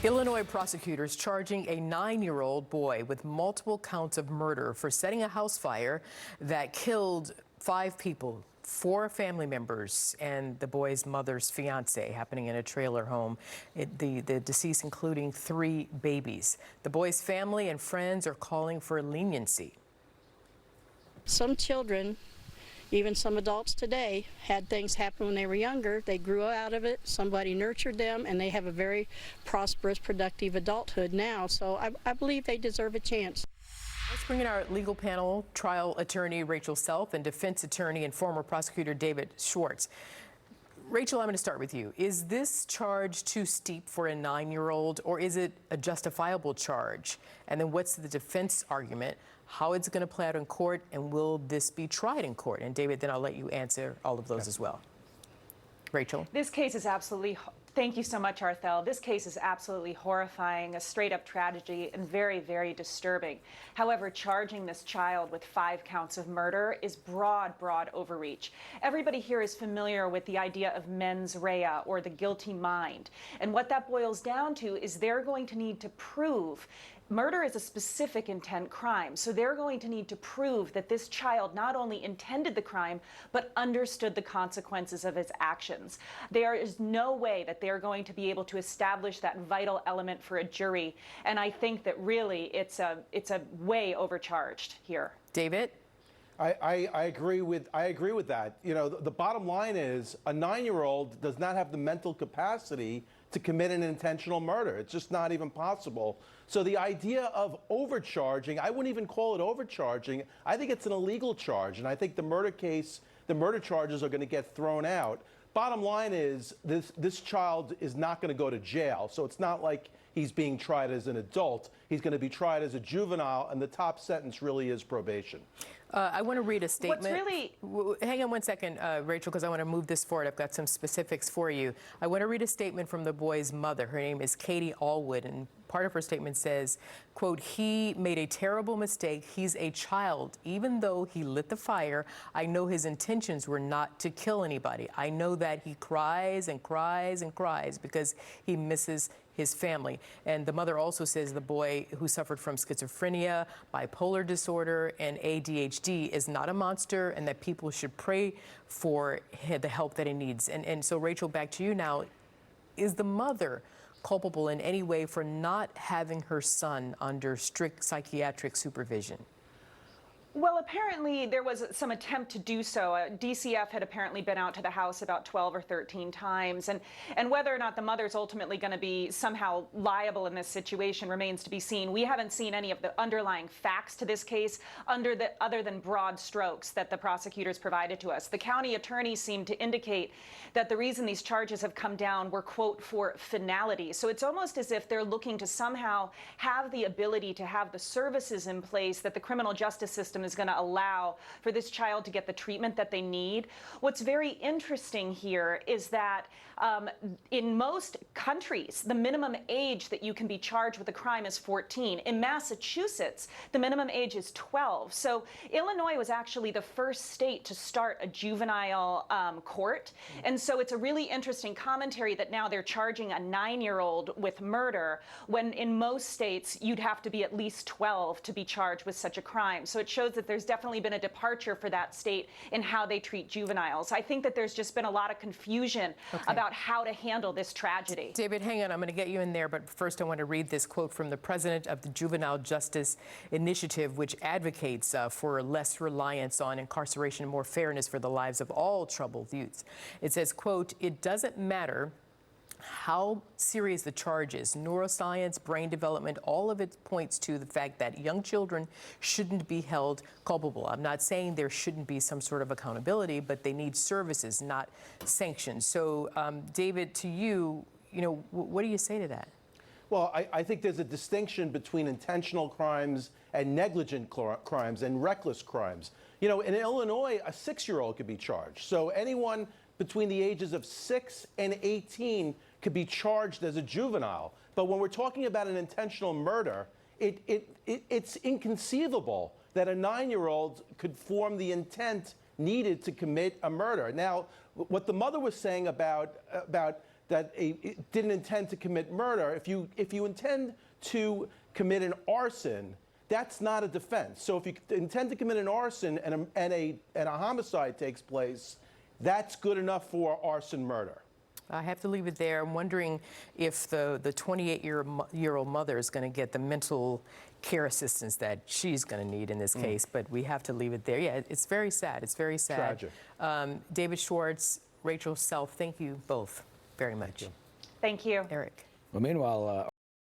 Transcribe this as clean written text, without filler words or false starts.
Illinois prosecutors charging a 9-year-old boy with multiple counts of murder for setting a house fire that killed 5 people, 4 family members, and the boy's mother's fiance, happening in a trailer home. The deceased including 3 babies. The boy's family and friends are calling for leniency. Some children, even some adults today, had things happen when they were younger. They grew out of it, somebody nurtured them, and they have a very prosperous, productive adulthood now. So I believe they deserve a chance. Let's bring in our legal panel, trial attorney Rachel Self and defense attorney and former prosecutor David Schwartz. Rachel, I'm going to start with you. Is this charge too steep for a 9-year-old, or is it a justifiable charge? And then what's the defense argument? How it's going to play out in court, and will this be tried in court? And David, then I'll let you answer all of those as well. Rachel? This case is absolutely, thank you so much, Arthel. This case is absolutely horrifying, a straight-up tragedy, and very, very disturbing. However, charging this child with 5 counts of murder is broad overreach. Everybody here is familiar with the idea of mens rea, or the guilty mind. And what that boils down to is they're going to need to prove murder is a specific intent crime, so they're going to need to prove that this child not only intended the crime, but understood the consequences of his actions. There is no way that they're going to be able to establish that vital element for a jury, and I think that really it's a way overcharged here. David? I agree with that. You know, the bottom line is a 9-year-old does not have the mental capacity to commit an intentional murder. It's just not even possible. So the idea of overcharging, I wouldn't even call it overcharging. I think it's an illegal charge, and I think the murder charges are going to get thrown out. Bottom line is this child is not going to go to jail, so it's not like he's being tried as an adult. He's going to be tried as a juvenile, and the top sentence really is probation. I want to read a statement. Hang on one second, Rachel, because I want to move this forward. I've got some specifics for you. I want to read a statement from the boy's mother. Her name is Katie Allwood, and part of her statement says, quote, "He made a terrible mistake. He's a child. Even though he lit the fire, I know his intentions were not to kill anybody. I know that he cries and cries and cries because he misses his family." And the mother also says the boy who suffered from schizophrenia, bipolar disorder, and ADHD is not a monster, and that people should pray for the help that he needs. And so, Rachel, back to you now. Is the mother culpable in any way for not having her son under strict psychiatric supervision? Well, apparently there was some attempt to do so. DCF had apparently been out to the house about 12 or 13 times. And whether or not the mother's ultimately going to be somehow liable in this situation remains to be seen. We haven't seen any of the underlying facts to this case other than broad strokes that the prosecutors provided to us. The county attorney seemed to indicate that the reason these charges have come down were, quote, for finality. So it's almost as if they're looking to somehow have the ability to have the services in place that the criminal justice system is going to allow for this child to get the treatment that they need. What's very interesting here is that in most countries, the minimum age that you can be charged with a crime is 14. In Massachusetts, the minimum age is 12. So Illinois was actually the first state to start a juvenile court. And so it's a really interesting commentary that now they're charging a 9-year-old with murder, when in most states you'd have to be at least 12 to be charged with such a crime. So it shows that there's definitely been a departure for that state in how they treat juveniles. I think that there's just been a lot of confusion about how to handle this tragedy. David, hang on, I'm going to get you in there, but first I want to read this quote from the president of the Juvenile Justice Initiative, which advocates for less reliance on incarceration and more fairness for the lives of all troubled youths. It says, quote, "It doesn't matter how serious the charge is. Neuroscience, brain development, all of it points to the fact that young children shouldn't be held culpable. I'm not saying there shouldn't be some sort of accountability, but they need services, not sanctions." So, David, to you, what do you say to that? Well, I think there's a distinction between intentional crimes and negligent crimes and reckless crimes. You know, in Illinois, a 6-year-old could be charged. So anyone between the ages of 6 and 18 could be charged as a juvenile. But when we're talking about an intentional murder, it's inconceivable that a 9-year-old could form the intent needed to commit a murder. Now, what the mother was saying about didn't intend to commit murder. If you intend to commit an arson, that's not a defense. So if you intend to commit an arson and a homicide takes place, that's good enough for arson murder. I have to leave it there. I'm wondering if the 28-year-old mother is going to get the mental care assistance that she's going to need in this case, but we have to leave it there. Yeah, it's very sad. It's very sad. Tragic. David Schwartz, Rachel Self, thank you both very much. Thank you. Eric. Well, meanwhile,